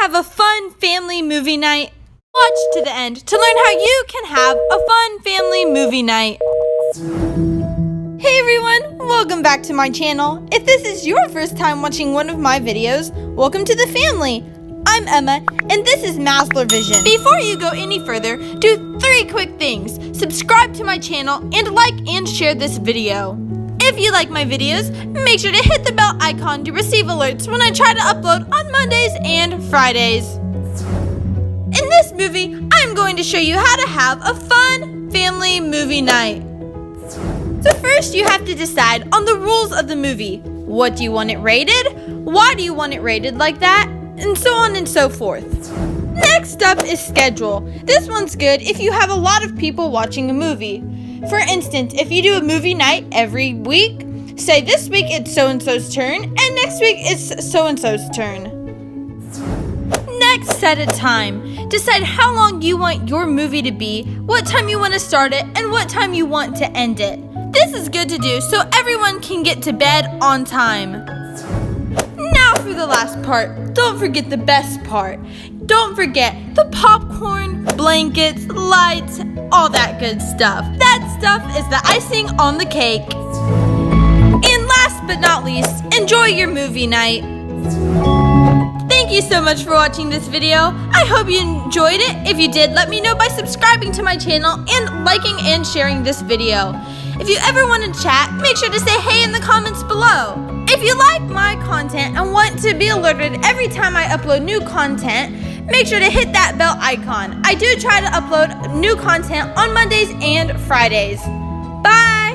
have a fun family movie night? Watch to the end to learn how you can have a fun family movie night. Hey everyone, welcome back to my channel. If this is your first time watching one of my videos, welcome to the family. I'm Emma, and this is Fun-MaslarVision. Before you go any further, do 3 quick things. Subscribe to my channel and like and share this video. If you like my videos, make sure to hit the bell icon to receive alerts when I try to upload on Mondays and Fridays. In this movie, I'm going to show you how to have a fun family movie night. So first, you have to decide on the rules of the movie. What do you want it rated? Why do you want it rated like that? And so on and so forth. Next up is schedule. This one's good if you have a lot of people watching a movie. For instance, if you do a movie night every week, say this week it's so-and-so's turn, and next week it's so-and-so's turn. Next, set a time. Decide how long you want your movie to be, what time you want to start it, and what time you want to end it. This is good to do so everyone can get to bed on time. Now for the last part, don't forget the best part. Don't forget the popcorn, blankets, lights, all that good stuff. That stuff is the icing on the cake. And last but not least, enjoy your movie night. Thank you so much for watching this video. I hope you enjoyed it. If you did, let me know by subscribing to my channel and liking and sharing this video. If you ever want to chat, make sure to say hey in the comments below. If you like my content and want to be alerted every time I upload new content, make sure to hit that bell icon. I do try to upload new content on Mondays and Fridays. Bye!